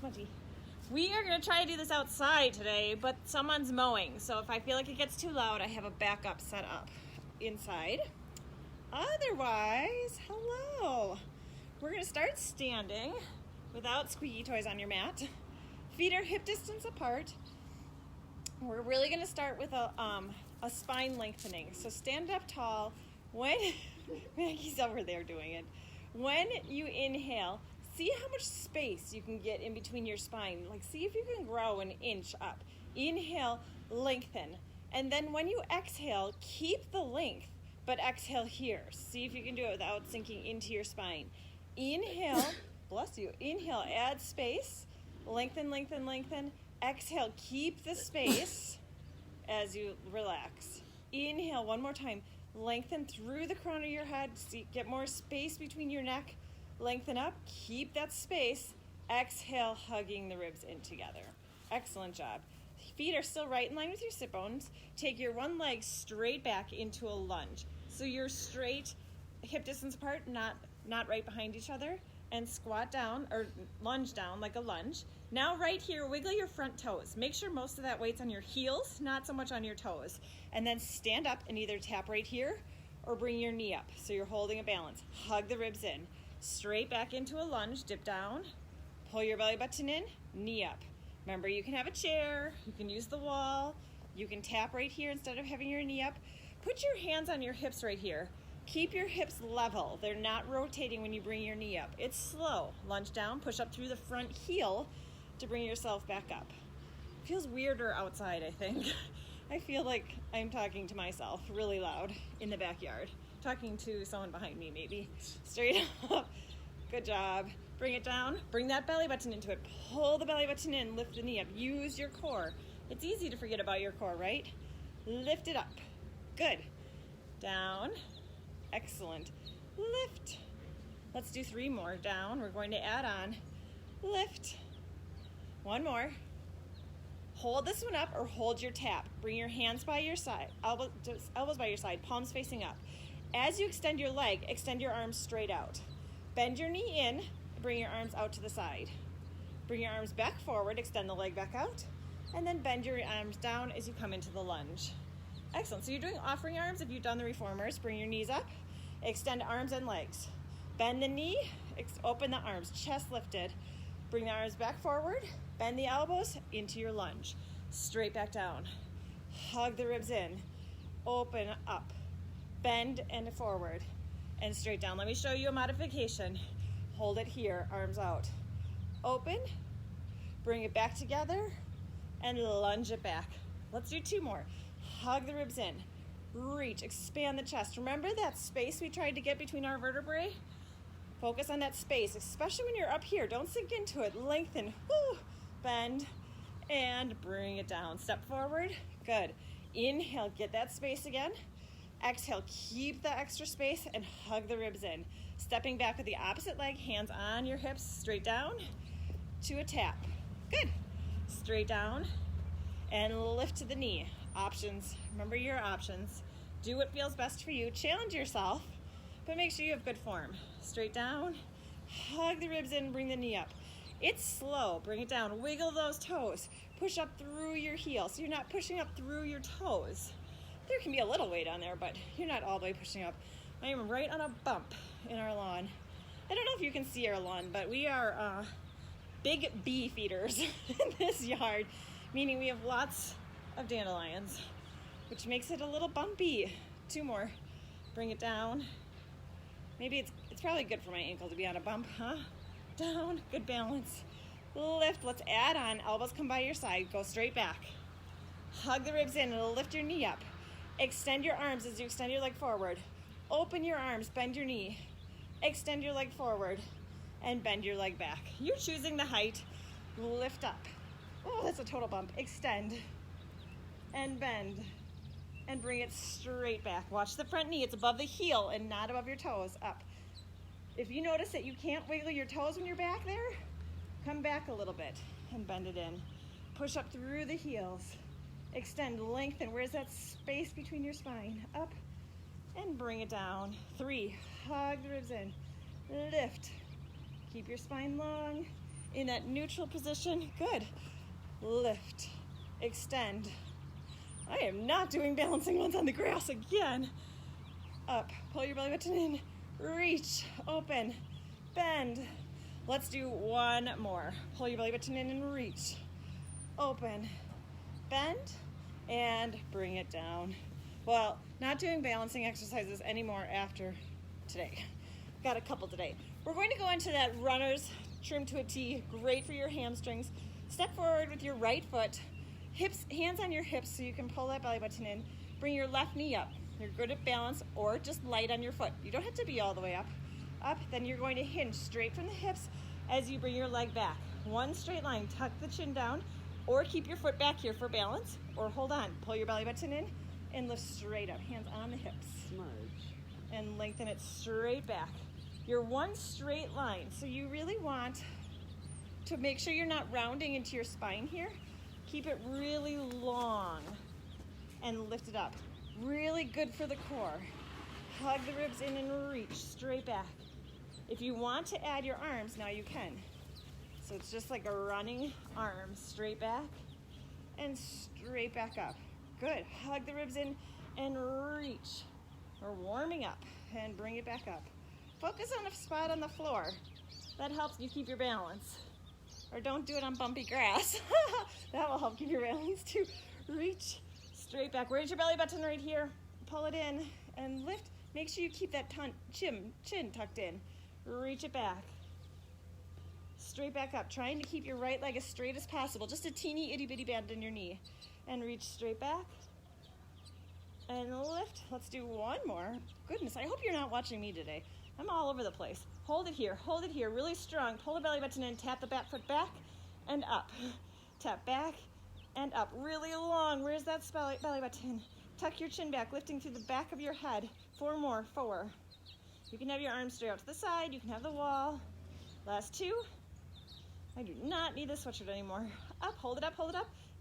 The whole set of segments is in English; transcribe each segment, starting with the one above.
smudgy. We are going to try to do this outside today, but someone's mowing. So if I feel like it gets too loud, I have a backup set up inside. Otherwise, hello. We're going to start standing without squeaky toys on your mat. Feet are hip distance apart. We're really going to start with a spine lengthening. So stand up tall. When Maggie's over there doing it. When you inhale, see how much space you can get in between your spine. Like, see if you can grow an inch up. Inhale, lengthen. And then when you exhale, keep the length, but exhale here. See if you can do it without sinking into your spine. Inhale, bless you. Inhale, add space. Lengthen, lengthen, lengthen. Exhale, keep the space as you relax. Inhale one more time. Lengthen through the crown of your head. See, get more space between your neck. Lengthen up, keep that space. Exhale, hugging the ribs in together. Excellent job. Feet are still right in line with your sit bones. Take your one leg straight back into a lunge. So you're straight, hip distance apart, not right behind each other. And squat down or lunge down like a lunge. Now right here, wiggle your front toes. Make sure most of that weight's on your heels, not so much on your toes. And then stand up and either tap right here or bring your knee up. So you're holding a balance. Hug the ribs in. Straight back into a lunge, dip down, pull your belly button in, knee up. Remember, you can have a chair, you can use the wall, you can tap right here instead of having your knee up. Put your hands on your hips right here. Keep your hips level. They're not rotating when you bring your knee up. It's slow. Lunge down, push up through the front heel to bring yourself back up. Feels weirder outside, I think. I feel like I'm talking to myself really loud in the backyard. Talking to someone behind me, maybe. Straight up. Good job. Bring it down. Bring that belly button into it. Pull the belly button in. Lift the knee up. Use your core. It's easy to forget about your core, right? Lift it up. Good. Down. Excellent. Lift. Let's do 3 more. Down. We're going to add on. Lift. 1 more. Hold this one up or hold your tap. Bring your hands by your side. Elbows by your side. Palms facing up. As you extend your leg, extend your arms straight out. Bend your knee in, bring your arms out to the side. Bring your arms back forward, extend the leg back out, and then bend your arms down as you come into the lunge. Excellent. So you're doing offering arms. If you've done the reformers, bring your knees up, extend arms and legs. Bend the knee, open the arms, chest lifted. Bring the arms back forward, bend the elbows into your lunge. Straight back down. Hug the ribs in, open up. Bend and forward and straight down. Let me show you a modification. Hold it here, arms out. Open, bring it back together, and lunge it back. Let's do 2 more. Hug the ribs in, reach, expand the chest. Remember that space we tried to get between our vertebrae? Focus on that space, especially when you're up here. Don't sink into it. Lengthen, woo, bend, and bring it down. Step forward, good. Inhale, get that space again. Exhale, keep the extra space and hug the ribs in. Stepping back with the opposite leg, hands on your hips, straight down to a tap. Good. Straight down and lift to the knee. Options. Remember your options. Do what feels best for you. Challenge yourself, but make sure you have good form. Straight down, hug the ribs in, bring the knee up. It's slow. Bring it down. Wiggle those toes. Push up through your heel so you're not pushing up through your toes. There can be a little weight on there, but you're not all the way pushing up. I am right on a bump in our lawn. I don't know if you can see our lawn, but we are big bee feeders in this yard, meaning we have lots of dandelions, which makes it a little bumpy. 2 more. Bring it down. Maybe it's probably good for my ankle to be on a bump, huh? Down, good balance. Lift, let's add on. Elbows come by your side, go straight back. Hug the ribs in and lift your knee up. Extend your arms as you extend your leg forward. Open your arms, bend your knee. Extend your leg forward and bend your leg back. You're choosing the height. Lift up. Oh, that's a total bump. Extend and bend and bring it straight back. Watch the front knee. It's above the heel and not above your toes. Up. If you notice that you can't wiggle your toes when you're back there, come back a little bit and bend it in. Push up through the heels. Extend, lengthen. Where's that space between your spine? Up and bring it down. 3, hug the ribs in. Lift. Keep your spine long. in that neutral position. Good. Lift, extend. I am not doing balancing ones on the grass again. Up, pull your belly button in, reach, open, bend. Let's do one more. Pull your belly button in and reach, open, bend, and bring it down. Well, not doing balancing exercises anymore after today. Got a couple today. We're going to go into that runner's trim to a T, great for your hamstrings. Step forward with your right foot, hips, hands on your hips so you can pull that belly button in. Bring your left knee up. You're good at balance, or just light on your foot. You don't have to be all the way up. Up, then you're going to hinge straight from the hips as you bring your leg back. One straight line, tuck the chin down, or keep your foot back here for balance, or hold on. Pull your belly button in and lift straight up, hands on the hips. Smudge. And lengthen it straight back. You're one straight line, so you really want to make sure you're not rounding into your spine here. Keep it really long and lift it up. Really good for the core. Hug the ribs in and reach straight back. If you want to add your arms, now you can. So it's just like a running arm, straight back and straight back up. Good. Hug the ribs in and reach. We're warming up and bring it back up. Focus on a spot on the floor. That helps you keep your balance. Or don't do it on bumpy grass. That will help keep your balance too. Reach straight back. Where's your belly button? Right here. Pull it in and lift. Make sure you keep that chin tucked in. Reach it back. Straight back up. Trying to keep your right leg as straight as possible. Just a teeny itty bitty bend in your knee. And reach straight back. And lift. Let's do one more. Goodness, I hope you're not watching me today. I'm all over the place. Hold it here, really strong. Pull the belly button in, tap the back foot back and up. Tap back and up, really long. Where's that belly button? Tuck your chin back, lifting through the back of your head. 4 more, 4. You can have your arms straight out to the side, you can have the wall. Last 2. I do not need this sweatshirt anymore. Up, hold it up,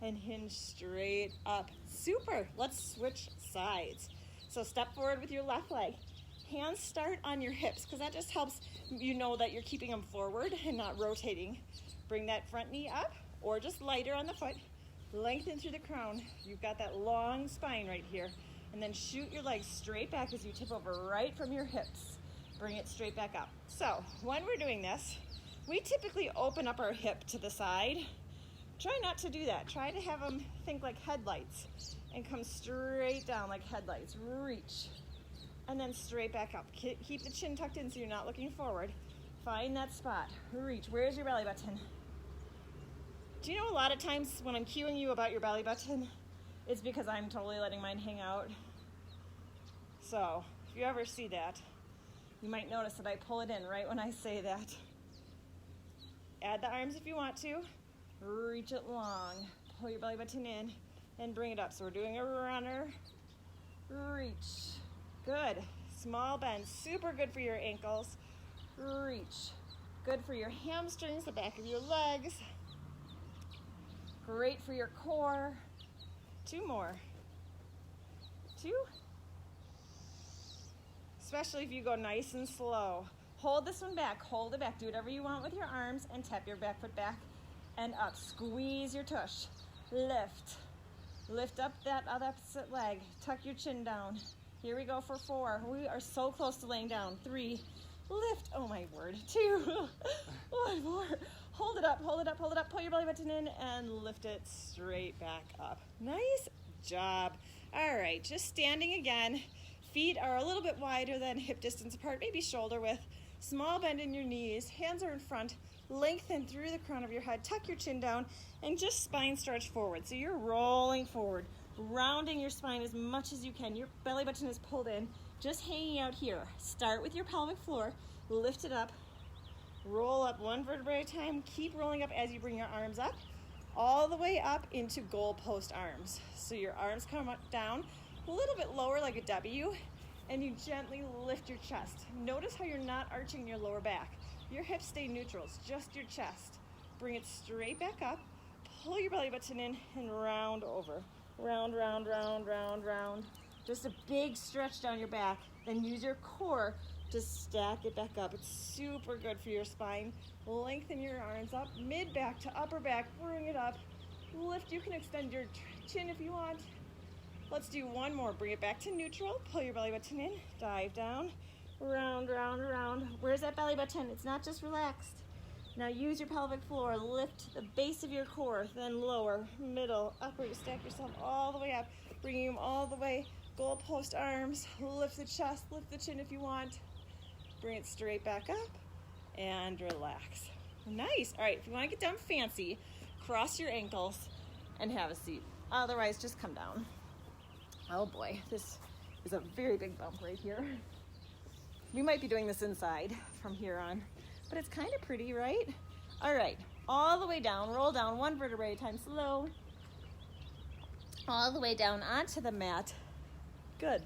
and hinge straight up. Super, let's switch sides. So step forward with your left leg. Hands start on your hips because that just helps you know that you're keeping them forward and not rotating. Bring that front knee up or just lighter on the foot. Lengthen through the crown. You've got that long spine right here. And then shoot your legs straight back as you tip over right from your hips. Bring it straight back up. So when we're doing this, we typically open up our hip to the side. Try not to do that. Try to have them think like headlights and come straight down like headlights. Reach. And then straight back up. Keep the chin tucked in so you're not looking forward. Find that spot. Reach. Where's your belly button? Do you know a lot of times when I'm cueing you about your belly button, it's because I'm totally letting mine hang out. So if you ever see that, you might notice that I pull it in right when I say that. Add the arms if you want to. Reach it long. Pull your belly button in and bring it up. So we're doing a runner. Reach. Good. Small bend. Super good for your ankles. Reach. Good for your hamstrings, the back of your legs. Great for your core. 2 more. 2. Especially if you go nice and slow. Hold this one back. Hold it back. Do whatever you want with your arms and tap your back foot back and up. Squeeze your tush. Lift. Lift up that opposite leg. Tuck your chin down. Here we go for 4. We are so close to laying down. 3. Lift. Oh my word. 2. 1 more. Hold it up. Pull your belly button in and lift it straight back up. Nice job. All right, just standing again. Feet are a little bit wider than hip distance apart, maybe shoulder width. Small bend in your knees. Hands are in front. Lengthen through the crown of your head. Tuck your chin down and just spine stretch forward. So you're rolling forward, rounding your spine as much as you can. Your belly button is pulled in, just hanging out here. Start with your pelvic floor. Lift it up. Roll up 1 vertebrae at a time. Keep rolling up as you bring your arms up, all the way up into goalpost arms. So your arms come up, down, a little bit lower like a W, and you gently lift your chest. Notice how you're not arching your lower back. Your hips stay neutral, it's just your chest. Bring it straight back up, pull your belly button in, and round over. Round, round, round, round, round. Just a big stretch down your back. Then use your core Just stack it back up. It's super good for your spine. Lengthen your arms up, mid back to upper back, bring it up. Lift, you can extend your chin if you want. Let's do one more. Bring it back to neutral. Pull your belly button in, dive down, round, round, round. Where's that belly button? It's not just relaxed. Now use your pelvic floor. Lift the base of your core, then lower, middle, upper. Stack yourself all the way up. Bring them all the way. Goalpost arms. Lift the chest, lift the chin if you want. Bring it straight back up and relax. Nice. All right, if you want to get down fancy, cross your ankles and have a seat. Otherwise, just come down. Oh boy, this is a very big bump right here. We might be doing this inside from here on, but it's kind of pretty, right? All right, all the way down, roll down one vertebrae at a time, slow. All the way down onto the mat. Good.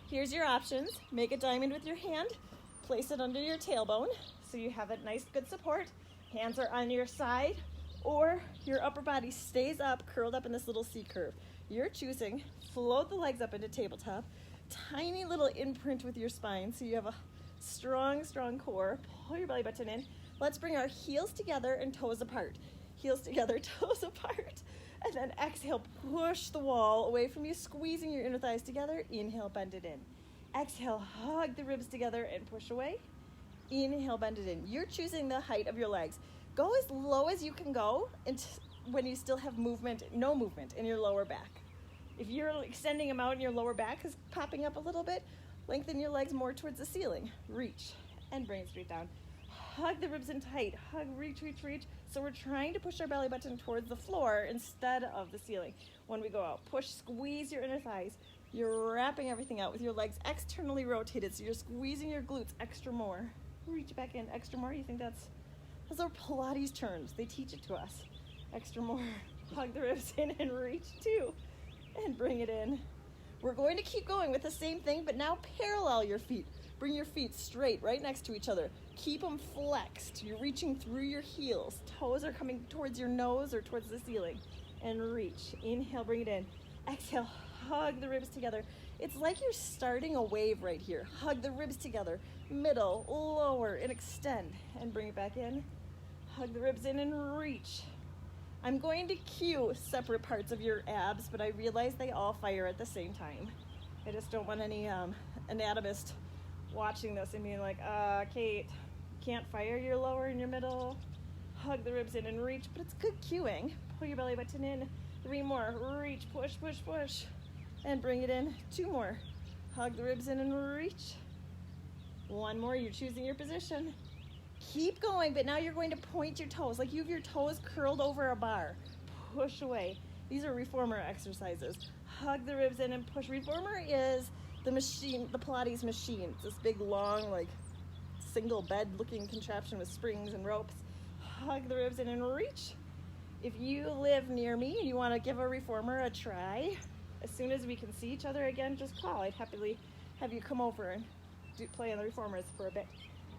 Here's your options. Make a diamond with your hand, place it under your tailbone so you have that nice good support. Hands are on your side, or your upper body stays up, curled up in this little C curve. You're choosing. Float the legs up into tabletop. Tiny little imprint with your spine so you have a strong, strong core. Pull your belly button in. Let's bring our heels together and toes apart. Heels together, toes apart. And then exhale, push the wall away from you, squeezing your inner thighs together. Inhale, bend it in. Exhale, hug the ribs together and push away. Inhale, bend it in. You're choosing the height of your legs. Go as low as you can go when you still have movement, no movement in your lower back. If you're extending them out and your lower back is popping up a little bit, lengthen your legs more towards the ceiling. Reach and bring it straight down. Hug the ribs in tight. Hug, reach, reach, reach. So we're trying to push our belly button towards the floor instead of the ceiling. When we go out, push, squeeze your inner thighs. You're wrapping everything out with your legs externally rotated, so you're squeezing your glutes extra more. Reach back in extra more. You think those are Pilates terms. They teach it to us. Extra more. Hug the ribs in and reach two. And bring it in. We're going to keep going with the same thing, but now parallel your feet. Bring your feet straight, right next to each other. Keep them flexed. You're reaching through your heels. Toes are coming towards your nose or towards the ceiling. And reach. Inhale, bring it in. Exhale, hug the ribs together. It's like you're starting a wave right here. Hug the ribs together. Middle, lower, and extend. And bring it back in. Hug the ribs in and reach. I'm going to cue separate parts of your abs, but I realize they all fire at the same time. I just don't want any anatomist watching this and being like, Kate, can't fire your lower and your middle. Hug the ribs in and reach, but it's good cueing. Pull your belly button in. 3 more. Reach, push, push, push. And bring it in. 2 more. Hug the ribs in and reach. 1 more. You're choosing your position. Keep going, but now you're going to point your toes, like you have your toes curled over a bar. Push away. These are reformer exercises. Hug the ribs in and push. Reformer is the machine, the Pilates machine. It's this big, long, like single bed looking contraption with springs and ropes. Hug the ribs in and reach. If you live near me and you want to give a reformer a try, as soon as we can see each other again, just call. I'd happily have you come over and play on the reformers for a bit.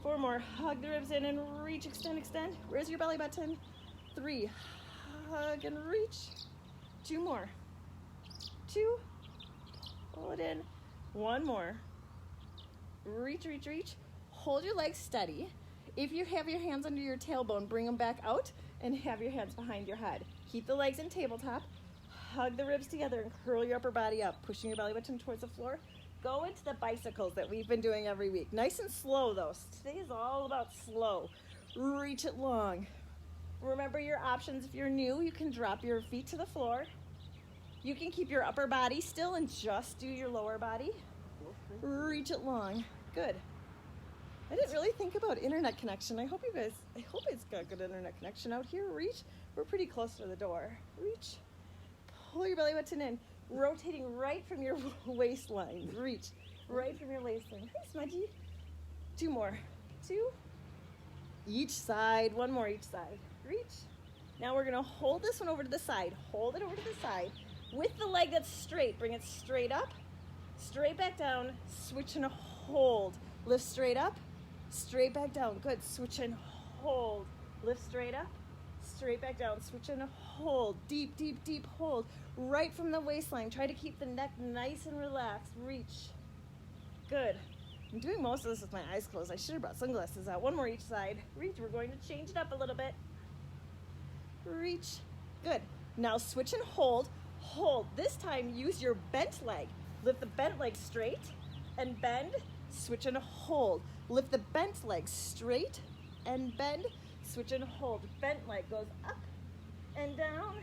4 more. Hug the ribs in and reach, extend, extend. Where's your belly button? 3. Hug and reach. 2 more. 2. Pull it in. 1 more. Reach, reach, reach. Hold your legs steady. If you have your hands under your tailbone, bring them back out and have your hands behind your head. Keep the legs in tabletop. Hug the ribs together and curl your upper body up, pushing your belly button towards the floor. Go into the bicycles that we've been doing every week. Nice and slow, though. Today is all about slow. Reach it long. Remember your options. If you're new, you can drop your feet to the floor. You can keep your upper body still and just do your lower body. Reach it long. Good. I didn't really think about internet connection. I hope it's got good internet connection out here. Reach. We're pretty close to the door. Reach. Pull your belly button in. Rotating right from your waistline. Reach. Right from your waistline. Hi, Smudgy. 2 more. 2. Each side. 1 more each side. Reach. Now we're going to hold this one over to the side. Hold it over to the side. With the leg that's straight, bring it straight up. Straight back down. Switch and hold. Lift straight up. Straight back down. Good. Switch and hold. Lift straight up. Straight back down. Switch and hold. Deep, deep, deep hold. Right from the waistline. Try to keep the neck nice and relaxed. Reach. Good. I'm doing most of this with my eyes closed. I should have brought sunglasses out. One more each side. Reach. We're going to change it up a little bit. Reach. Good. Now switch and hold. Hold. This time use your bent leg. Lift the bent leg straight and bend. Switch and hold. Lift the bent leg straight and bend. Switch and hold. Bent leg goes up and down.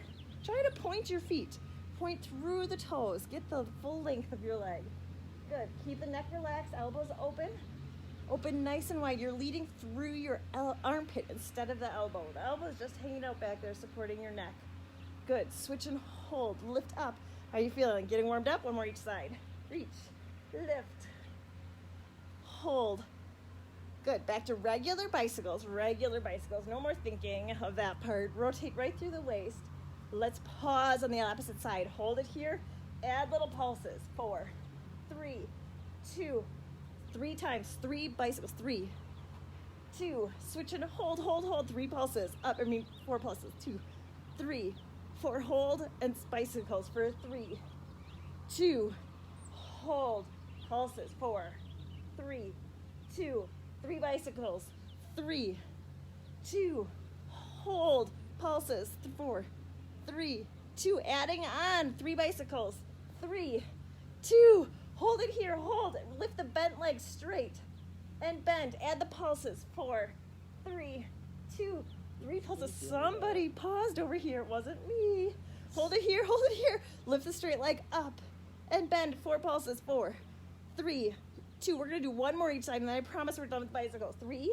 Try to point your feet. Point through the toes. Get the full length of your leg. Good. Keep the neck relaxed. Elbows open. Open nice and wide. You're leading through your armpit instead of the elbow. The elbow is just hanging out back there, supporting your neck. Good. Switch and hold. Lift up. How are you feeling? Getting warmed up? One more each side. Reach. Lift. Hold. Good. Back to regular bicycles. Regular bicycles. No more thinking of that part. Rotate right through the waist. Let's pause on the opposite side. Hold it here. Add little pulses. 4, 3, 2, 3 times. 3 bicycles. 3, 2. Switch and hold, hold, hold. 3 pulses. 4 pulses. 2, 3, 4. Hold and bicycles for 3, 2. Hold. Pulses. 4, 3, 2. 3 bicycles. 3, 2. Hold. Pulses. 4, 3, 2. Adding on 3 bicycles. 3, 2. Hold it here. Hold it. Lift the bent leg straight and bend. Add the pulses. 4, 3, 2. 3 pulses. Somebody paused over here. It wasn't me. Hold it here. Hold it here. Lift the straight leg up and bend. 4 pulses. 4, 3, 2. We're going to do 1 more each side, and then I promise we're done with the bicycle. 3,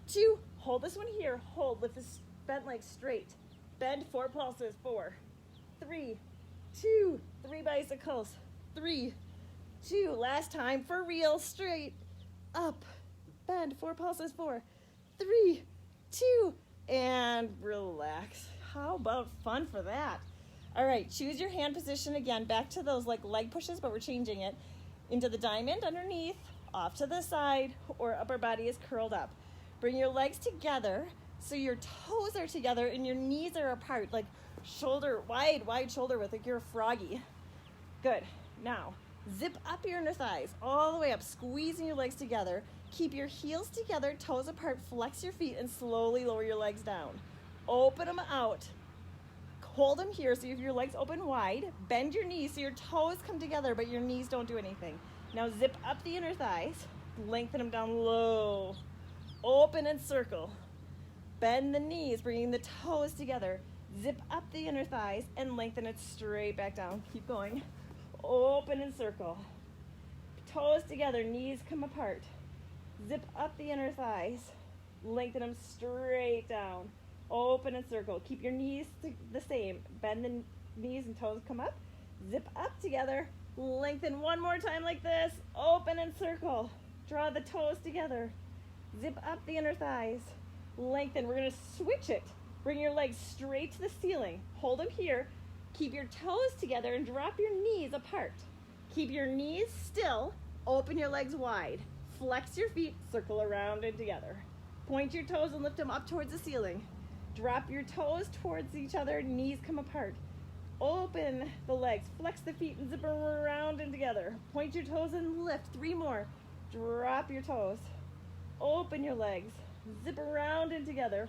2. Hold this one here. Hold. Lift this bent leg straight. Bend. 4 pulses. 4, 3, 2. 3 bicycles. 3, 2. Last time for real. Straight. Up. Bend. 4 pulses. 4, 3, 2. And relax. How about fun for that? All right. Choose your hand position again. Back to those like leg pushes, but we're changing it. Into the diamond underneath, off to the side, or upper body is curled up. Bring your legs together so your toes are together and your knees are apart, like shoulder, wide shoulder width, like you're a froggy. Good. Now, zip up your inner thighs all the way up, squeezing your legs together. Keep your heels together, toes apart, flex your feet, and slowly lower your legs down. Open them out. Hold them here so you have your legs open wide. Bend your knees so your toes come together, but your knees don't do anything. Now zip up the inner thighs. Lengthen them down low. Open and circle. Bend the knees, bringing the toes together. Zip up the inner thighs and lengthen it straight back down. Keep going. Open and circle. Toes together, knees come apart. Zip up the inner thighs. Lengthen them straight down. Open and circle. Keep your knees the same. Bend the knees and toes come up. Zip up together. Lengthen 1 more time like this. Open and circle. Draw the toes together. Zip up the inner thighs. Lengthen. We're going to switch it. Bring your legs straight to the ceiling. Hold them here. Keep your toes together and drop your knees apart. Keep your knees still. Open your legs wide. Flex your feet. Circle around and together. Point your toes and lift them up towards the ceiling. Drop your toes towards each other, knees come apart. Open the legs, flex the feet and zip them around and together. Point your toes and lift. 3 more. Drop your toes. Open your legs, zip around and together.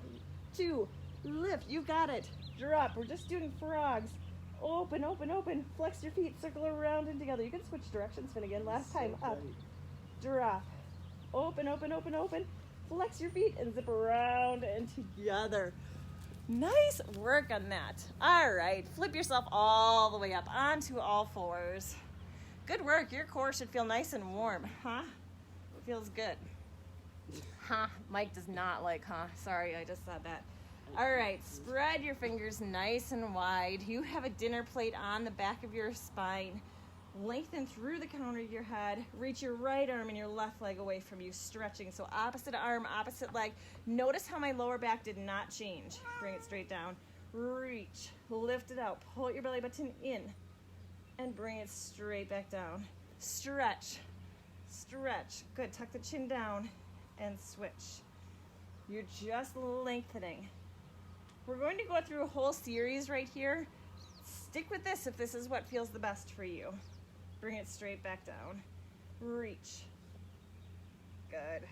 2, lift, you got it. Drop, we're just doing frogs. Open, open, open. Flex your feet, circle around and together. You can switch directions, Finnegan. Last time, up. Drop. Open, open, open, open. Flex your feet and zip around and together. Nice work on that. All right, flip yourself all the way up onto all 4s. Good work. Your core should feel nice and warm, huh? It feels good. Huh? Mike does not like, huh? Sorry, I just said that. All right, spread your fingers nice and wide. You have a dinner plate on the back of your spine. Lengthen through the crown of your head. Reach your right arm and your left leg away from you, stretching. So opposite arm, opposite leg. Notice how my lower back did not change. Bring it straight down. Reach. Lift it out. Pull your belly button in. And bring it straight back down. Stretch. Stretch. Good. Tuck the chin down and switch. You're just lengthening. We're going to go through a whole series right here. Stick with this if this is what feels the best for you. Bring it straight back down. Reach. good.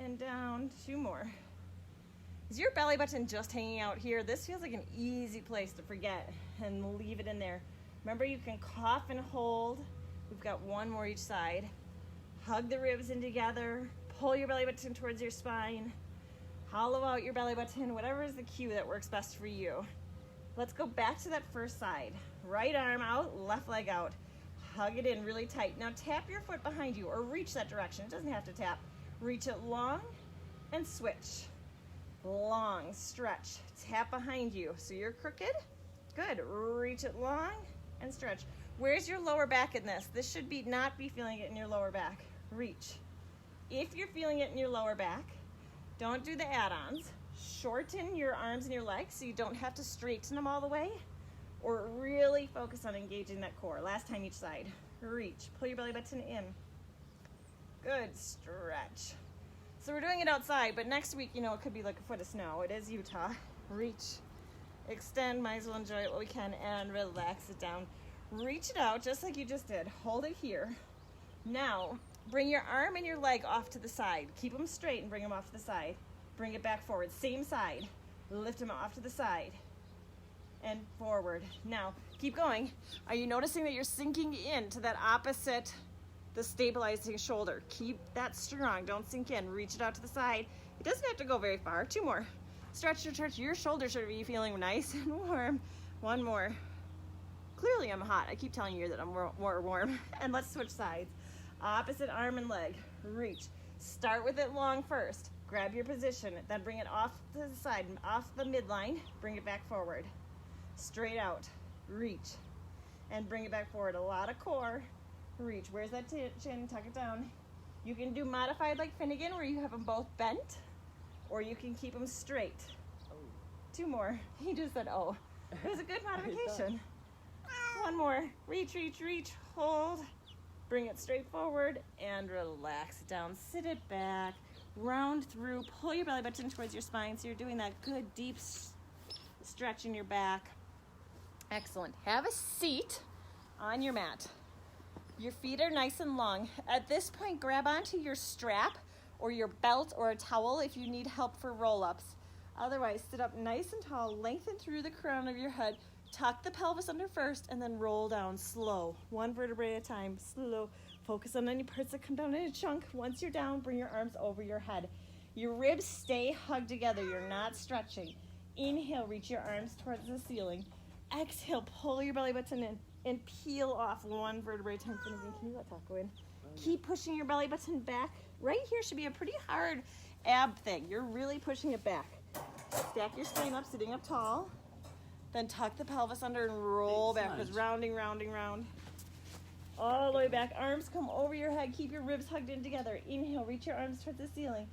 And down, 2 more. Is your belly button just hanging out here? This feels like an easy place to forget and leave it in there. Remember, you can cough and hold. We've got 1 more each side. Hug the ribs in together. Pull your belly button towards your spine. Hollow out your belly button, whatever is the cue that works best for you. Let's go back to that first side. Right arm out, left leg out. Hug it in really tight. Now tap your foot behind you or reach that direction. It doesn't have to tap. Reach it long and switch. Long, stretch. Tap behind you. So you're crooked. Good. Reach it long and stretch. Where's your lower back in this? This should be not be feeling it in your lower back. Reach. If you're feeling it in your lower back, don't do the add-ons. Shorten your arms and your legs so you don't have to straighten them all the way, or really focus on engaging that core. Last time each side. Reach. Pull your belly button in. Good. Stretch. So we're doing it outside, but next week, you know, it could be like a foot of snow. It is Utah. Reach. Extend. Might as well enjoy it while we can, and relax it down. Reach it out just like you just did. Hold it here. Now, bring your arm and your leg off to the side. Keep them straight and bring them off to the side. Bring it back forward. Same side. Lift them off to the side and forward. Now, keep going. Are you noticing that you're sinking into that opposite, the stabilizing shoulder? Keep that strong. Don't sink in. Reach it out to the side. It doesn't have to go very far. 2 more. Stretch, stretch. Your shoulders should be feeling nice and warm. 1 more. Clearly I'm hot. I keep telling you that I'm more warm. And let's switch sides. Opposite arm and leg. Reach. Start with it long first. Grab your position. Then bring it off to the side, off the midline. Bring it back forward. Straight out. Reach. And bring it back forward. A lot of core. Reach. Where's that chin? Tuck it down. You can do modified like Finnegan where you have them both bent, or you can keep them straight. 2 more. He just said, oh. It was a good modification. 1 more. Reach, reach, reach. Hold. Bring it straight forward and relax it down. Sit it back. Round through. Pull your belly button towards your spine so you're doing that good deep stretch in your back. Excellent. Have a seat on your mat. Your feet are nice and long. At this point, grab onto your strap or your belt or a towel if you need help for roll-ups. Otherwise, sit up nice and tall, lengthen through the crown of your head, tuck the pelvis under first, and then roll down slow. 1 vertebrae at a time, slow. Focus on any parts that come down in a chunk. Once you're down, bring your arms over your head. Your ribs stay hugged together. You're not stretching. Inhale, reach your arms towards the ceiling. Exhale, pull your belly button in and peel off 1 vertebrae at a time. Finnegan, can you let Taco in? Keep pushing your belly button back. Right here should be a pretty hard ab thing. You're really pushing it back. Stack your spine up, sitting up tall. Then tuck the pelvis under and roll backwards, rounding, rounding, round. All the way back. Arms come over your head. Keep your ribs hugged in together. Inhale, reach your arms towards the ceiling.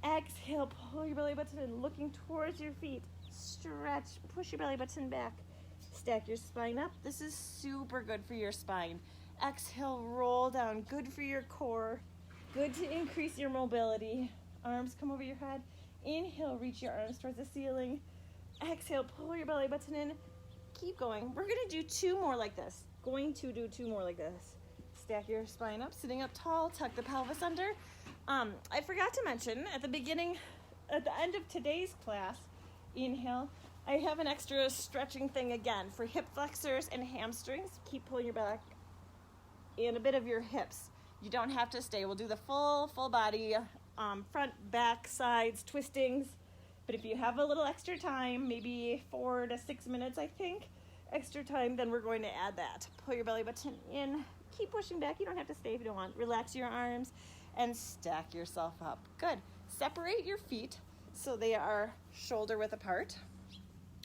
Exhale, pull your belly button in, looking towards your feet. Stretch, push your belly button back. Stack your spine up. This is super good for your spine. Exhale, roll down. Good for your core. Good to increase your mobility. Arms come over your head. Inhale, reach your arms towards the ceiling. Exhale, pull your belly button in. Keep going. We're going to do 2 more like this. Stack your spine up, sitting up tall, tuck the pelvis under. I forgot to mention at the end of today's class, inhale, I have an extra stretching thing again for hip flexors and hamstrings. Keep pulling your back and a bit of your hips. You don't have to stay. We'll do the full body, front, back, sides, twistings. But if you have a little extra time, maybe 4 to 6 minutes, I think, extra time, then we're going to add that. Pull your belly button in. Keep pushing back. You don't have to stay if you don't want. Relax your arms and stack yourself up. Good. Separate your feet so they are shoulder width apart.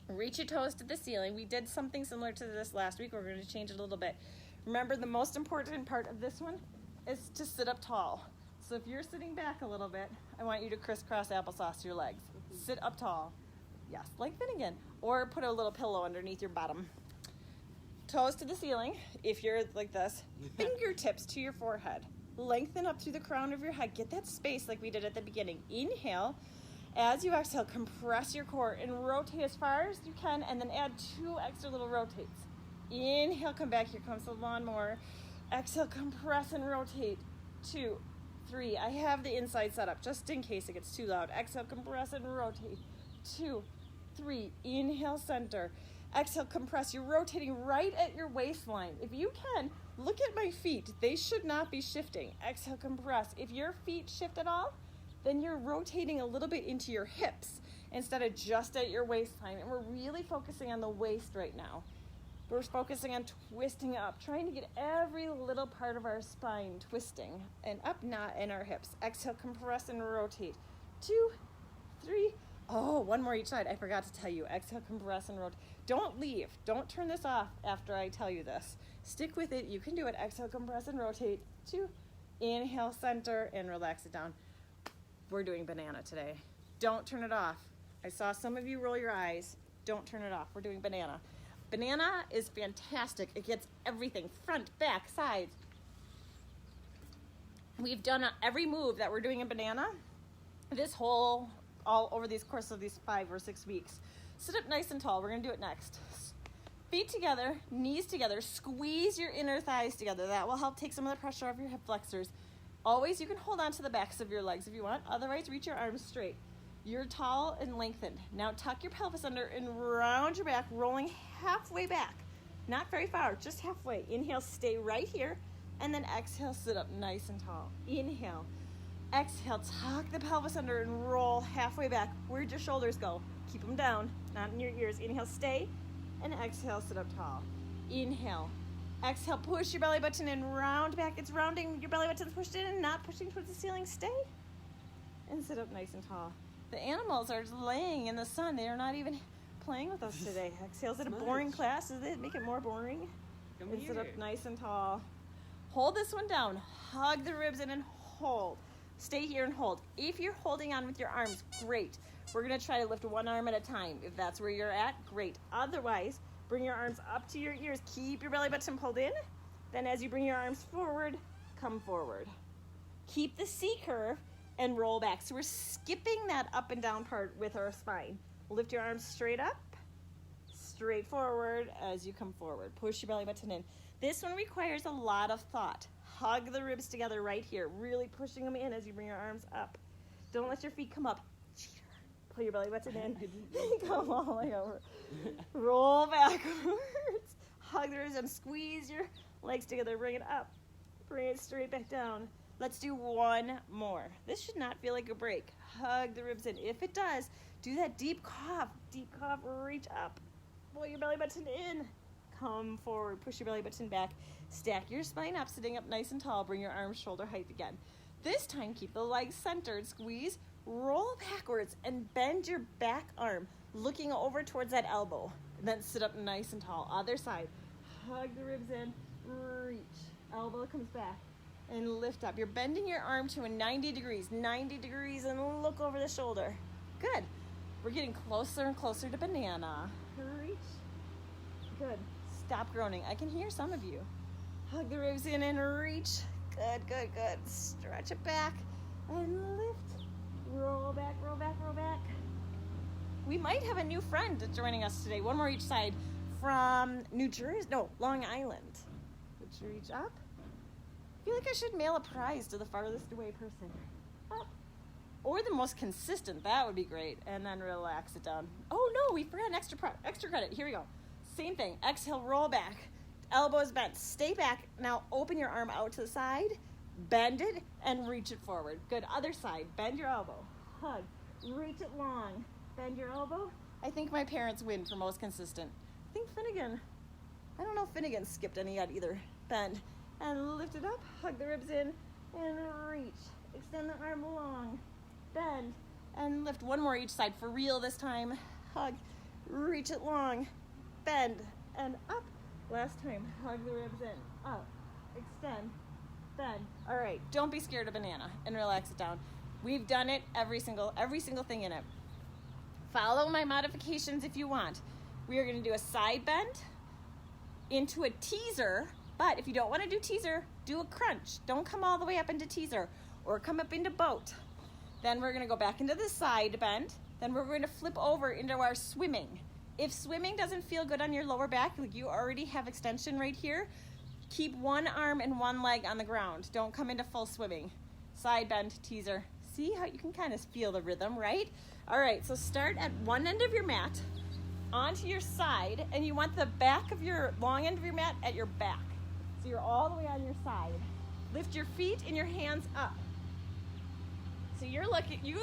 Reach your toes to the ceiling. We did something similar to this last week. We're going to change it a little bit. Remember, the most important part of this one is to sit up tall. So if you're sitting back a little bit, I want you to crisscross applesauce your legs. Sit up tall. Yes, like Finnegan. Or put a little pillow underneath your bottom. Toes to the ceiling, if you're like this. Fingertips to your forehead. Lengthen up through the crown of your head. Get that space like we did at the beginning. Inhale. As you exhale, compress your core and rotate as far as you can, and then add 2 extra little rotates. Inhale, come back. Here comes the lawnmower. Exhale, compress and rotate. 2, 3. I have the inside set up just in case it gets too loud. Exhale, compress and rotate. 2, 3. Inhale, center. Exhale, compress. You're rotating right at your waistline. If you can, look at my feet. They should not be shifting. Exhale, compress. If your feet shift at all, then you're rotating a little bit into your hips instead of just at your waistline. And we're really focusing on the waist right now. We're focusing on twisting up, trying to get every little part of our spine twisting and up, not in our hips. Exhale, compress and rotate. 2, 3. Oh, one more each side. I forgot to tell you. Exhale, compress and rotate. Don't leave. Don't turn this off after I tell you this. Stick with it. You can do it. Exhale, compress and rotate. 2. Inhale, center, and relax it down. We're doing banana today. Don't turn it off. I saw some of you roll your eyes. Don't turn it off. We're doing banana. Banana is fantastic. It gets everything, front, back, sides. We've done every move that we're doing in banana all over these course of these 5 or 6 weeks. Sit up nice and tall. We're gonna do it next. Feet together, knees together, squeeze your inner thighs together. That will help take some of the pressure off your hip flexors. Always, you can hold on to the backs of your legs if you want. Otherwise, reach your arms straight. You're tall and lengthened. Now tuck your pelvis under and round your back, rolling halfway back. Not very far, just halfway. Inhale, stay right here. And then exhale, sit up nice and tall. Inhale. Exhale, tuck the pelvis under and roll halfway back. Where'd your shoulders go? Keep them down, not in your ears. Inhale, stay. And exhale, sit up tall. Inhale. Exhale, push your belly button in, round back. It's rounding, your belly button's pushed in and not pushing towards the ceiling. Stay. And sit up nice and tall. The animals are laying in the sun. They are not even playing with us today. Exhale, is it a boring class? Does it make it more boring? And sit up nice and tall. Hold this one down. Hug the ribs in and hold. Stay here and hold. If you're holding on with your arms, great. We're gonna try to lift one arm at a time. If that's where you're at, great. Otherwise, bring your arms up to your ears. Keep your belly button pulled in. Then as you bring your arms forward, come forward. Keep the C curve and roll back. So we're skipping that up and down part with our spine. Lift your arms straight up, straight forward as you come forward. Push your belly button in. This one requires a lot of thought. Hug the ribs together right here, really pushing them in as you bring your arms up. Don't let your feet come up. Cheater. Pull your belly button in. Come all the way over. Roll backwards. Hug the ribs and squeeze your legs together. Bring it up. Bring it straight back down. Let's do one more. This should not feel like a break. Hug the ribs in. If it does, do that deep cough. Deep cough, reach up. Pull your belly button in. Come forward, push your belly button back. Stack your spine up, sitting up nice and tall. Bring your arms shoulder height again. This time, keep the legs centered. Squeeze, roll backwards, and bend your back arm, looking over towards that elbow. And then sit up nice and tall. Other side. Hug the ribs in, reach. Elbow comes back. And lift up. You're bending your arm to a 90 degrees, and look over the shoulder. Good. We're getting closer and closer to banana. Reach. Good. Stop groaning. I can hear some of you. Hug the ribs in and reach. Good, good, good. Stretch it back and lift. Roll back, roll back, roll back. We might have a new friend joining us today. One more each side from Long Island. Would you reach up? I feel like I should mail a prize to the farthest away person. Up. Or the most consistent. That would be great. And then relax it down. Oh no, we forgot an extra credit. Here we go. Same thing. Exhale, roll back. Elbows bent. Stay back. Now open your arm out to the side. Bend it and reach it forward. Good. Other side. Bend your elbow. Hug. Reach it long. Bend your elbow. I think my parents win for most consistent. I think Finnegan. I don't know if Finnegan skipped any yet either. Bend. And lift it up. Hug the ribs in. And reach. Extend the arm long. Bend. And lift. One more each side. For real this time. Hug. Reach it long. Bend. And up. Last time. Hug the ribs in. Up. Extend. Bend. All right. Don't be scared of banana. And relax it down. We've done it. Every single thing in it. Follow my modifications if you want. We are going to do a side bend into a teaser. But if you don't want to do teaser, do a crunch. Don't come all the way up into teaser or come up into boat. Then we're going to go back into the side bend. Then we're going to flip over into our swimming. If swimming doesn't feel good on your lower back, like you already have extension right here, keep one arm and one leg on the ground. Don't come into full swimming. side bend, teaser. See how you can kind of feel the rhythm, right? All right, so start at one end of your mat onto your side, and you want the back of your long end of your mat at your back. So you're all the way on your side. Lift your feet and your hands up. So you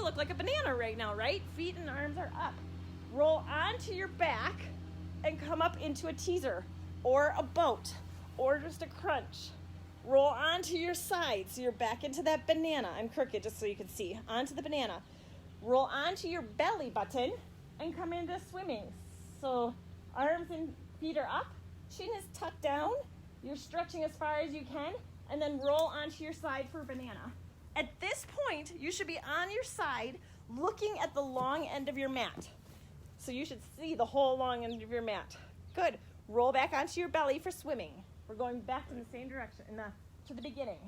look like a banana right now, right? Feet and arms are up. Roll onto your back and come up into a teaser or a boat or just a crunch. Roll onto your side so you're back into that banana. I'm crooked just so you can see. Onto the banana. Roll onto your belly button and come into swimming. So arms and feet are up, chin is tucked down. You're stretching as far as you can, and then roll onto your side for banana. At this point, you should be on your side looking at the long end of your mat. So you should see the whole long end of your mat. Good. Roll back onto your belly for swimming. We're going back in the same direction, to the beginning.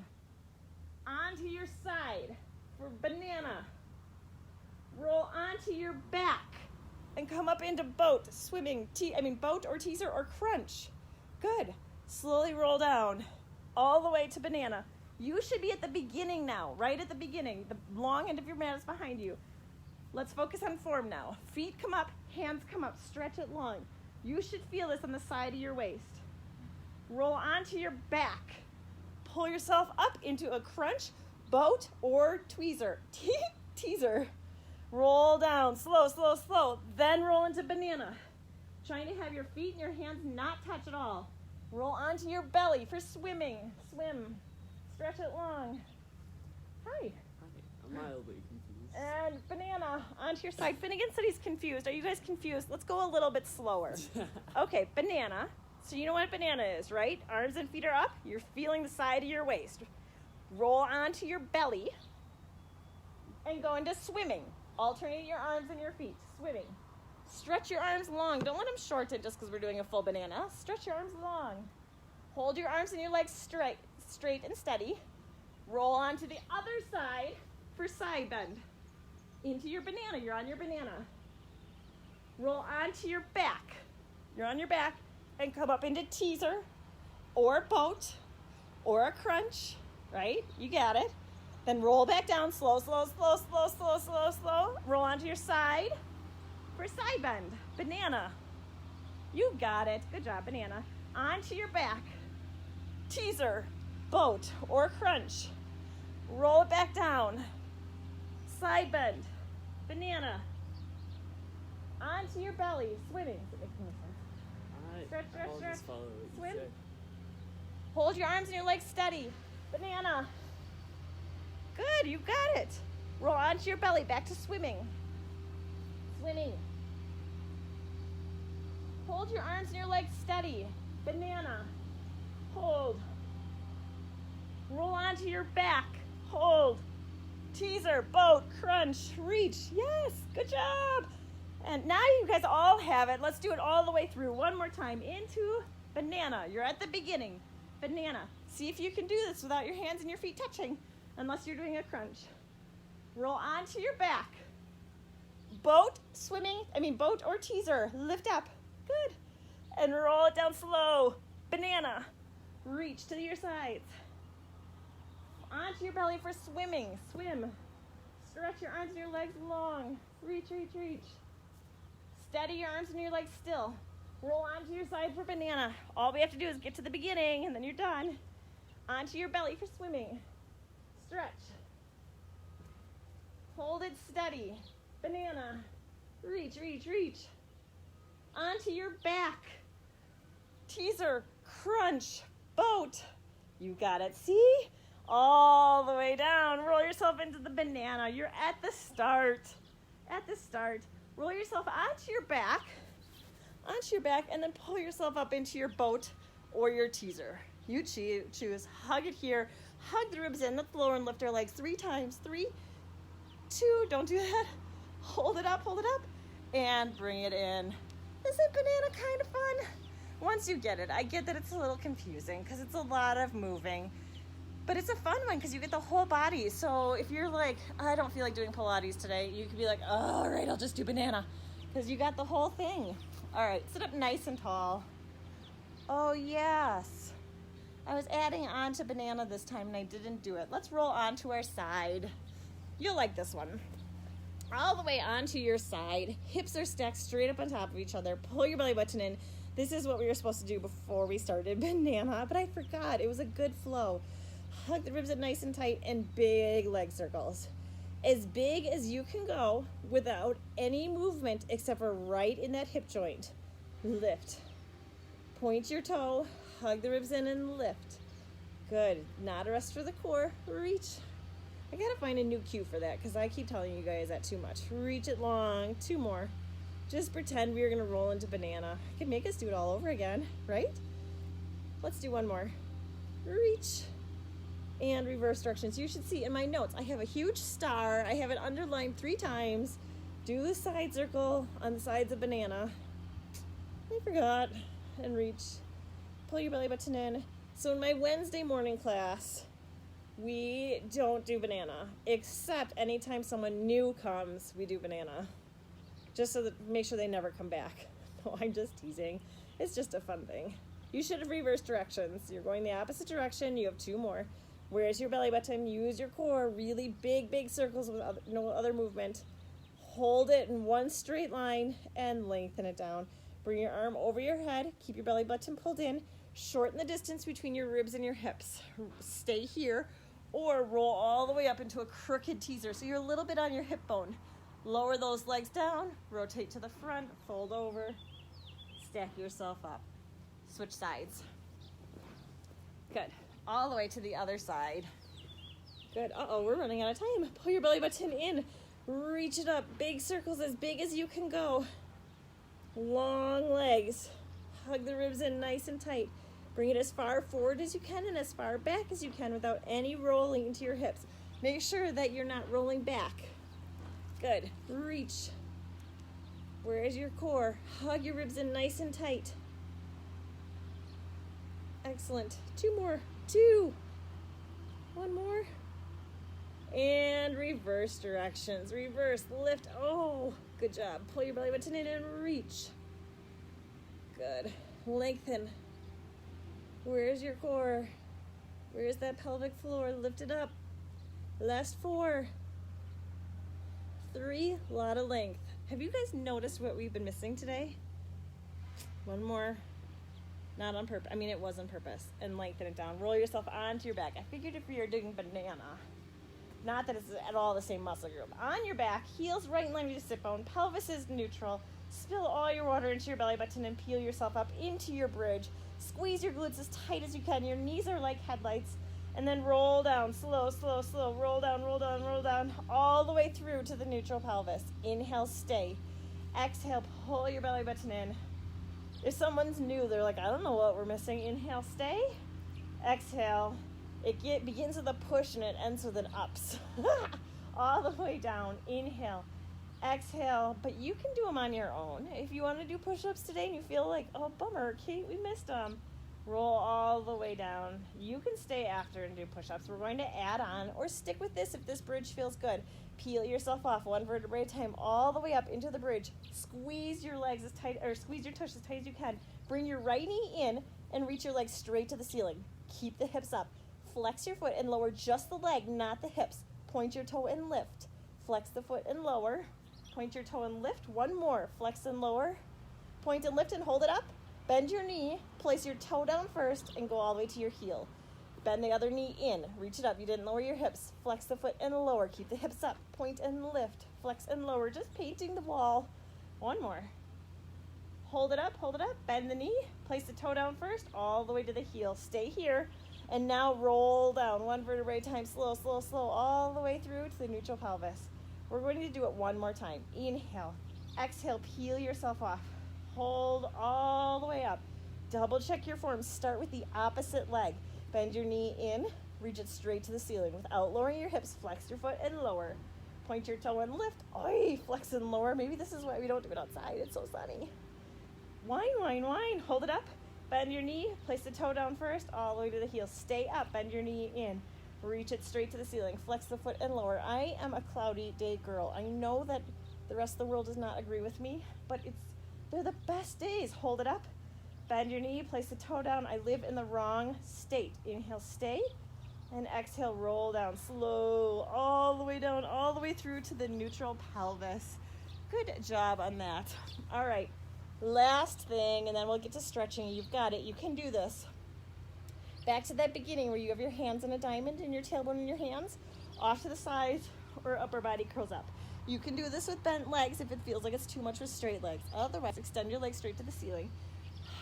Onto your side for banana. Roll onto your back and come up into boat, swimming, boat or teaser or crunch. Good. Slowly roll down all the way to banana. You should be at the beginning now, right at the beginning. The long end of your mat is behind you. Let's focus on form now. Feet come up, hands come up, stretch it long. You should feel this on the side of your waist. Roll onto your back. Pull yourself up into a crunch, boat, or tweezer. Teaser. Roll down, slow, slow, slow. Then roll into banana. Trying to have your feet and your hands not touch at all. Roll onto your belly for swimming. Swim. Stretch it long. Hi. I'm mildly confused. And banana onto your side. Finnegan said he's confused. Are you guys confused? Let's go a little bit slower. Okay, banana. So you know what banana is, right? Arms and feet are up. You're feeling the side of your waist. Roll onto your belly and go into swimming. Alternate your arms and your feet. Swimming. Stretch your arms long. Don't let them shorten just because we're doing a full banana. Stretch your arms long. Hold your arms and your legs straight and steady. Roll onto the other side for side bend. Into your banana. You're on your banana. Roll onto your back. You're on your back. And come up into teaser or a boat or a crunch, right? You got it. Then roll back down, slow, slow, slow, slow, slow, slow, slow. Roll onto your side for side bend, banana. You got it. Good job, banana. Onto your back, teaser, boat, or crunch. Roll it back down, side bend, banana. Onto your belly, swimming. Stretch, stretch, stretch. Swim. Hold your arms and your legs steady. Banana. Good, you got it. Roll onto your belly, back to swimming. Swimming. Hold your arms and your legs steady. Banana. Hold. Roll onto your back. Hold. Teaser, boat, crunch, reach. Yes, good job. And now you guys all have it. Let's do it all the way through. One more time. Into banana. You're at the beginning. Banana. See if you can do this without your hands and your feet touching, unless you're doing a crunch. Roll onto your back. Boat, boat or teaser. Lift up. Good. And roll it down slow. Banana. Reach to your sides. Onto your belly for swimming. Swim. Stretch your arms and your legs long. Reach, reach, reach. Steady your arms and your legs still. Roll onto your side for banana. All we have to do is get to the beginning, and then you're done. Onto your belly for swimming. Stretch. Hold it steady. Banana. Reach, reach, reach. Onto your back. Teaser. Crunch. Boat. You got it. See? All the way down. Roll yourself into the banana. You're at the start. At the start. Roll yourself onto your back, and then pull yourself up into your boat or your teaser. You choose. Hug it here. Hug the ribs in the floor and lift our legs 3 times. 3, 2, don't do that. Hold it up, and bring it in. Isn't banana kind of fun? Once you get it, I get that it's a little confusing because it's a lot of moving. But it's a fun one because you get the whole body. So if you're like, I don't feel like doing Pilates today, you could be like, all right, I'll just do banana because you got the whole thing. All right, sit up nice and tall. Oh, yes. I was adding on to banana this time and I didn't do it. Let's roll onto our side. You'll like this one. All the way onto your side. Hips are stacked straight up on top of each other. Pull your belly button in. This is what we were supposed to do before we started banana, but I forgot. It was a good flow. Hug the ribs in nice and tight and big leg circles. As big as you can go without any movement except for right in that hip joint. Lift. Point your toe, hug the ribs in and lift. Good. Not a rest for the core. Reach. I gotta find a new cue for that because I keep telling you guys that too much. Reach it long. 2 more. Just pretend we are gonna roll into banana. I could make us do it all over again, right? Let's do 1 more. Reach. And reverse directions. You should see in my notes, I have a huge star. I have it underlined 3 times. Do the side circle on the sides of banana. I forgot. And reach. Pull your belly button in. So in my Wednesday morning class, we don't do banana, except anytime someone new comes, we do banana. Just so that make sure they never come back. No, I'm just teasing. It's just a fun thing. You should have reversed directions. You're going the opposite direction. You have 2 more. Where's your belly button? Use your core. Really big circles with no other movement. Hold it in one straight line and lengthen it down. Bring your arm over your head. Keep your belly button pulled in. Shorten the distance between your ribs and your hips. Stay here or roll all the way up into a crooked teaser. So you're a little bit on your hip bone. Lower those legs down. Rotate to the front. Fold over. Stack yourself up. Switch sides. Good. All the way to the other side. Good. Uh-oh, we're running out of time. Pull your belly button in. Reach it up. Big circles as big as you can go. Long legs. Hug the ribs in nice and tight. Bring it as far forward as you can and as far back as you can without any rolling into your hips. Make sure that you're not rolling back. Good. Reach. Where is your core? Hug your ribs in nice and tight. Excellent. 2 more. 2. 1 more. And reverse directions. Reverse. Lift. Oh, good job. Pull your belly button in and reach. Good. Lengthen. Where's your core? Where's that pelvic floor? Lift it up. Last 4. 3. A lot of length. Have you guys noticed what we've been missing today? 1 more. Not on purpose. I mean, it was on purpose. And lengthen it down. Roll yourself onto your back. I figured if you're doing banana, not that it's at all the same muscle group. On your back, heels right in line with your sit bone. Pelvis is neutral. Spill all your water into your belly button and peel yourself up into your bridge. Squeeze your glutes as tight as you can. Your knees are like headlights. And then roll down. Slow, slow, slow. Roll down, roll down, roll down. All the way through to the neutral pelvis. Inhale, stay. Exhale, pull your belly button in. If someone's new, they're like, I don't know what we're missing. Inhale, stay. Exhale. It begins with a push and it ends with an ups. All the way down. Inhale. Exhale. But you can do them on your own. If you want to do push-ups today and you feel like, oh, bummer, Kate, we missed them. Roll all the way down. You can stay after and do push-ups. We're going to add on or stick with this if this bridge feels good. Peel yourself off 1 vertebrae at a time all the way up into the bridge. Squeeze your legs as tight, or squeeze your tush as tight as you can. Bring your right knee in and reach your legs straight to the ceiling. Keep the hips up. Flex your foot and lower just the leg, not the hips. Point your toe and lift. Flex the foot and lower. Point your toe and lift. 1 more. Flex and lower. Point and lift and hold it up. Bend your knee. Place your toe down first and go all the way to your heel. Bend the other knee in. Reach it up. You didn't lower your hips. Flex the foot and lower. Keep the hips up. Point and lift. Flex and lower. Just painting the wall. 1 more. Hold it up. Hold it up. Bend the knee. Place the toe down first all the way to the heel. Stay here. And now roll down 1 vertebrae at a time. Slow, slow, slow. All the way through to the neutral pelvis. We're going to do it 1 more time. Inhale. Exhale. Peel yourself off. Hold all the way up. Double check your form. Start with the opposite leg. Bend your knee in. Reach it straight to the ceiling. Without lowering your hips, flex your foot and lower. Point your toe and lift. Oi, flex and lower. Maybe this is why we don't do it outside. It's so sunny. Whine, whine, whine. Hold it up. Bend your knee. Place the toe down first, all the way to the heel. Stay up. Bend your knee in. Reach it straight to the ceiling. Flex the foot and lower. I am a cloudy day girl. I know that the rest of the world does not agree with me, but they're the best days. Hold it up. Bend your knee, place the toe down. I live in the wrong state. Inhale, stay, and exhale, roll down slow, all the way down, all the way through to the neutral pelvis. Good job on that. All right, last thing, and then we'll get to stretching. You've got it. You can do this. Back to that beginning where you have your hands in a diamond and your tailbone in your hands, off to the sides, or upper body curls up. You can do this with bent legs if it feels like it's too much with straight legs. Otherwise, extend your legs straight to the ceiling.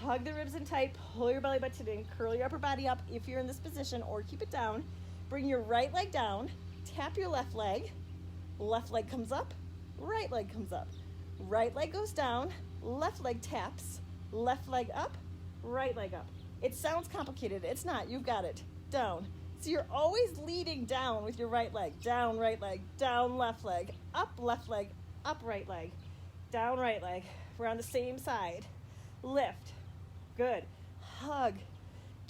Hug the ribs in tight, pull your belly button in, curl your upper body up if you're in this position, or keep it down. Bring your right leg down, tap your left leg comes up, right leg comes up. Right leg goes down, left leg taps, left leg up, right leg up. It sounds complicated, it's not, you've got it. Down. So you're always leading down with your right leg, down right leg, down left leg, up right leg, down right leg. We're on the same side. Lift. Good. Hug.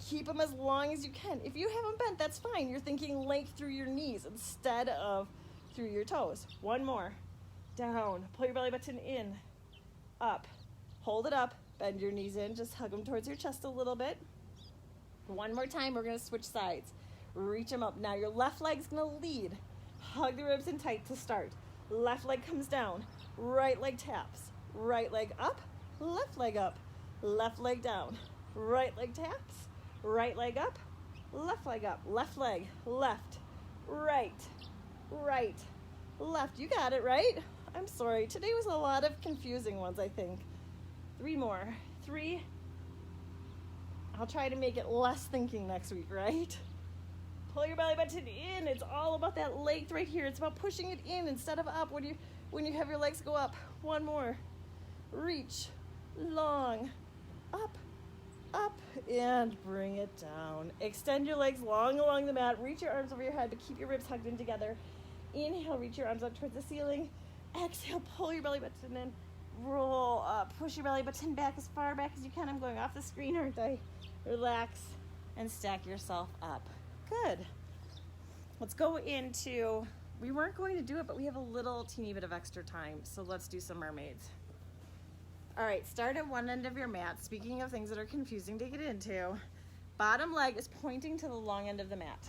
Keep them as long as you can. If you have them bent, that's fine. You're thinking length through your knees instead of through your toes. One more. Down. Pull your belly button in. Up. Hold it up. Bend your knees in. Just hug them towards your chest a little bit. One more time. We're going to switch sides. Reach them up. Now your left leg's going to lead. Hug the ribs in tight to start. Left leg comes down. Right leg taps. Right leg up. Left leg up. Left leg down. Right leg taps. Right leg up. Left leg up. Left leg. Left. Right. Right. Left. You got it, right? I'm sorry. Today was a lot of confusing ones, I think. 3 more. 3. I'll try to make it less thinking next week, right? Pull your belly button in. It's all about that length right here. It's about pushing it in instead of up when you have your legs go up. 1 more. Reach. Long. Up. Up. And bring it down. Extend your legs long along the mat. Reach your arms over your head, but keep your ribs hugged in together. Inhale, reach your arms up towards the ceiling. Exhale, pull your belly button in. Roll up. Push your belly button back as far back as you can. I'm going off the screen, aren't I? Relax and stack yourself up. Good. Let's go into, we weren't going to do it, but we have a little teeny bit of extra time, so let's do some mermaids. All right, start at one end of your mat. Speaking of things that are confusing to get into, bottom leg is pointing to the long end of the mat.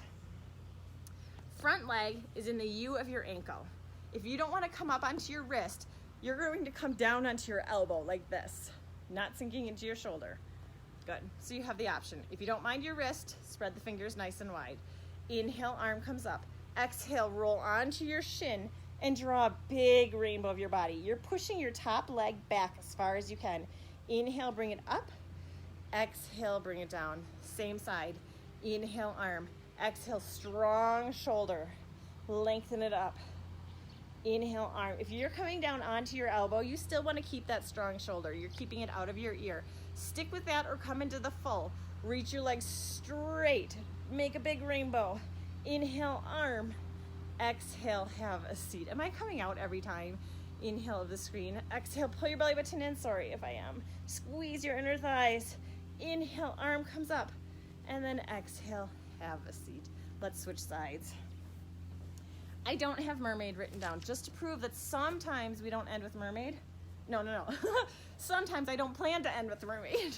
Front leg is in the U of your ankle. If you don't want to come up onto your wrist, you're going to come down onto your elbow like this, not sinking into your shoulder. Good. So you have the option. If you don't mind your wrist, spread the fingers nice and wide. Inhale, arm comes up. Exhale, roll onto your shin and draw a big rainbow of your body. You're pushing your top leg back as far as you can. Inhale, bring it up. Exhale, bring it down. Same side. Inhale, arm. Exhale, strong shoulder. Lengthen it up. Inhale, arm. If you're coming down onto your elbow, you still want to keep that strong shoulder. You're keeping it out of your ear. Stick with that or come into the full. Reach your legs straight. Make a big rainbow. Inhale, arm. Exhale, have a seat. Am I coming out every time? Inhale of the screen. Exhale, pull your belly button in. Sorry if I am. Squeeze your inner thighs. Inhale, arm comes up. And then exhale, have a seat. Let's switch sides. I don't have mermaid written down, just to prove that sometimes we don't end with mermaid. No. Sometimes I don't plan to end with the mermaid.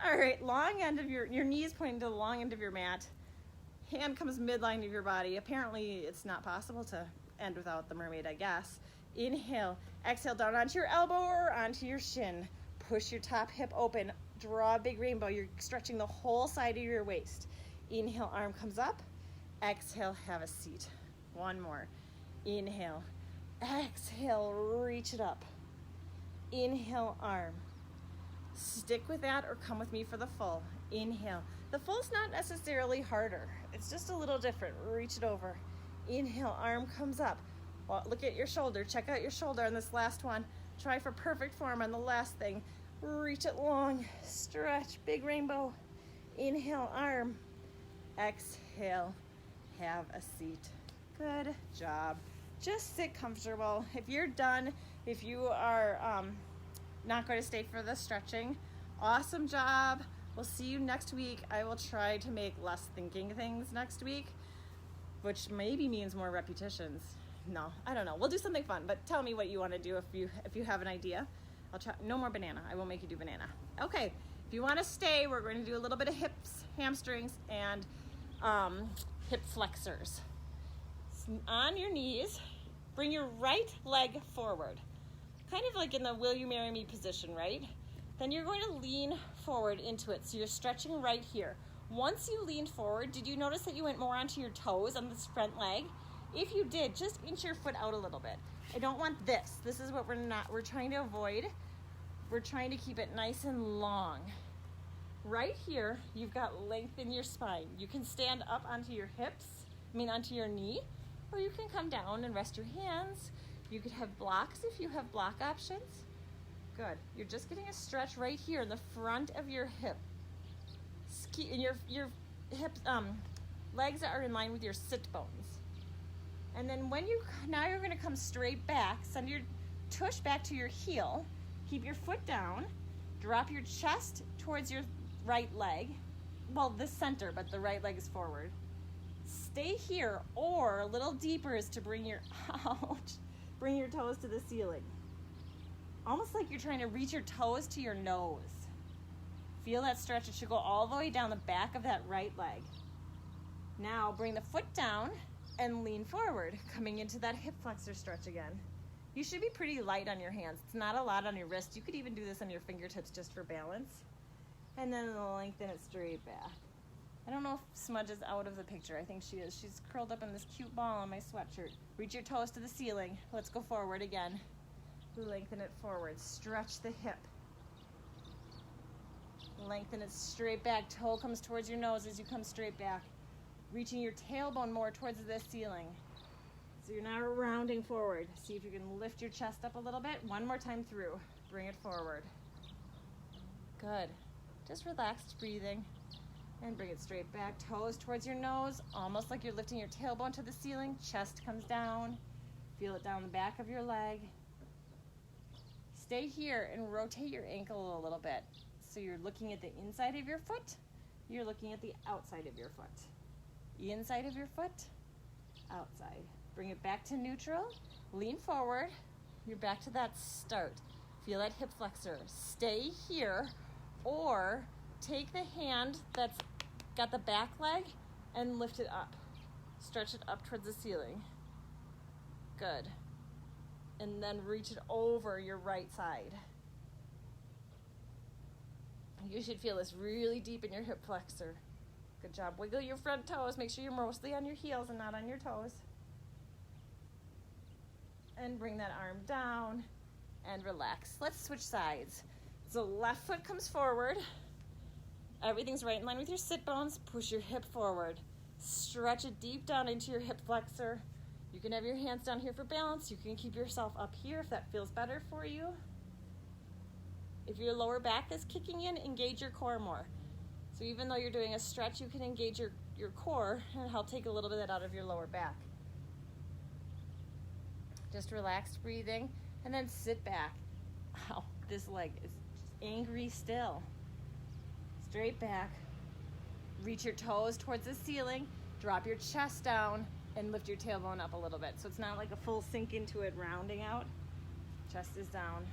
All right, long end of your knees pointing to the long end of your mat. Hand comes midline of your body. Apparently it's not possible to end without the mermaid, I guess. Inhale, exhale down onto your elbow or onto your shin. Push your top hip open. Draw a big rainbow. You're stretching the whole side of your waist. Inhale, arm comes up. Exhale, have a seat. 1 more. Inhale. Exhale, reach it up. Inhale, arm. Stick with that or come with me for the full. Inhale. The full's not necessarily harder. It's just a little different. Reach it over. Inhale, arm comes up. Well, look at your shoulder. Check out your shoulder on this last one. Try for perfect form on the last thing. Reach it long. Stretch. Big rainbow. Inhale, arm. Exhale. Have a seat. Good job. Just sit comfortable. If you're done, if you are not going to stay for the stretching, awesome job. We'll see you next week. I will try to make less thinking things next week, which maybe means more repetitions. No, I don't know. We'll do something fun, but tell me what you want to do if you have an idea. I'll try. No more banana. I won't make you do banana. Okay. If you want to stay, we're going to do a little bit of hips, hamstrings, and hip flexors. On your knees, bring your right leg forward. Kind of like in the will you marry me position, right? Then you're going to lean forward into it. So you're stretching right here. Once you leaned forward, did you notice that you went more onto your toes on this front leg? If you did, just inch your foot out a little bit. I don't want this. This is what we're trying to avoid. We're trying to keep it nice and long. Right here, you've got length in your spine. You can stand up onto your hips, onto your knee, or you can come down and rest your hands. You could have blocks if you have block options. Good. You're just getting a stretch right here in the front of your hip. And your hips, legs are in line with your sit bones. And then now you're going to come straight back. Send your tush back to your heel. Keep your foot down. Drop your chest towards your right leg. Well, the center, but the right leg is forward. Stay here, or a little deeper is to bring your toes to the ceiling. Almost like you're trying to reach your toes to your nose. Feel that stretch. It should go all the way down the back of that right leg. Now bring the foot down and lean forward, coming into that hip flexor stretch again. You should be pretty light on your hands. It's not a lot on your wrist. You could even do this on your fingertips just for balance. And then lengthen it straight back. I don't know if Smudge is out of the picture. I think she is. She's curled up in this cute ball on my sweatshirt. Reach your toes to the ceiling. Let's go forward again. Lengthen it forward. Stretch the hip. Lengthen it straight back. Toe comes towards your nose as you come straight back. Reaching your tailbone more towards the ceiling. So you're now rounding forward. See if you can lift your chest up a little bit. One more time through. Bring it forward. Good. Just relaxed breathing. And bring it straight back. Toes towards your nose, almost like you're lifting your tailbone to the ceiling. Chest comes down. Feel it down the back of your leg. Stay here and rotate your ankle a little bit. So you're looking at the inside of your foot. You're looking at the outside of your foot. Inside of your foot, outside. Bring it back to neutral. Lean forward. You're back to that start. Feel that hip flexor. Stay here, or take the hand that's got the back leg and lift it up. Stretch it up towards the ceiling. Good. And then reach it over your right side. You should feel this really deep in your hip flexor. Good job. Wiggle your front toes. Make sure you're mostly on your heels and not on your toes. And bring that arm down and relax. Let's switch sides. So left foot comes forward. Everything's right in line with your sit bones. Push your hip forward. Stretch it deep down into your hip flexor. You can have your hands down here for balance. You can keep yourself up here if that feels better for you. If your lower back is kicking in, engage your core more. So even though you're doing a stretch, you can engage your core and help take a little bit out of your lower back. Just relaxed breathing and then sit back. Wow, this leg is angry still. Straight back. Reach your toes towards the ceiling. Drop your chest down and lift your tailbone up a little bit. So it's not like a full sink into it, rounding out. Chest is down.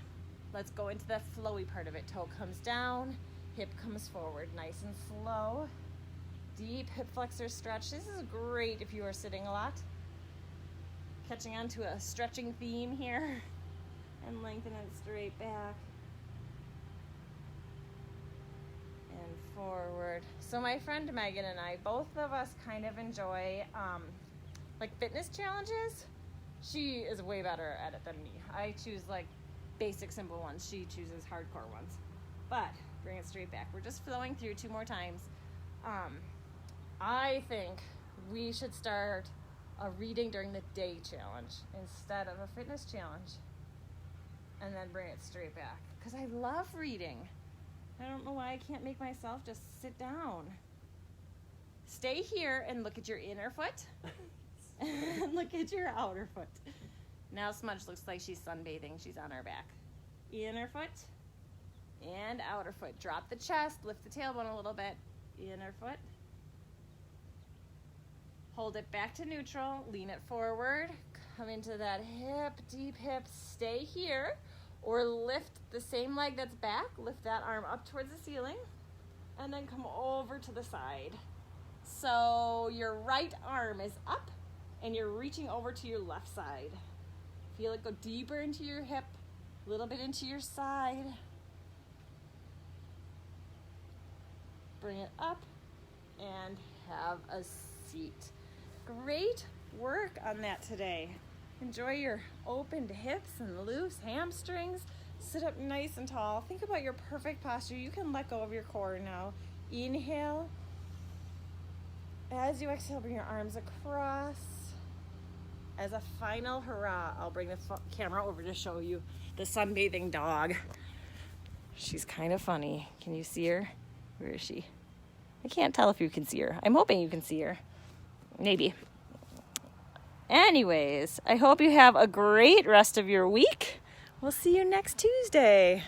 Let's go into the flowy part of it. Toe comes down. Hip comes forward, nice and slow. Deep hip flexor stretch. This is great if you are sitting a lot. Catching on to a stretching theme here. And lengthen it straight back. And forward. So my friend Megan and I, both of us kind of enjoy like fitness challenges. She is way better at it than me. I choose like basic simple ones. She chooses hardcore ones. But bring it straight back. We're just flowing through 2 more times. I think we should start a reading during the day challenge instead of a fitness challenge. And then bring it straight back. Because I love reading. I don't know why I can't make myself just sit down. Stay here and look at your inner foot. And look at your outer foot. Now Smudge looks like she's sunbathing. She's on her back. Inner foot. And outer foot. Drop the chest, lift the tailbone a little bit. Inner foot. Hold it back to neutral. Lean it forward. Come into that hip, deep hip. Stay here. Or lift the same leg that's back, lift that arm up towards the ceiling, and then come over to the side. So your right arm is up, and you're reaching over to your left side. Feel it go deeper into your hip, a little bit into your side. Bring it up, and have a seat. Great work on that today. Enjoy your opened hips and loose hamstrings. Sit up nice and tall. Think about your perfect posture. You can let go of your core now. Inhale. As you exhale, bring your arms across. As a final hurrah, I'll bring the camera over to show you the sunbathing dog. She's kind of funny. Can you see her? Where is she? I can't tell if you can see her. I'm hoping you can see her. Maybe. Anyways, I hope you have a great rest of your week. We'll see you next Tuesday.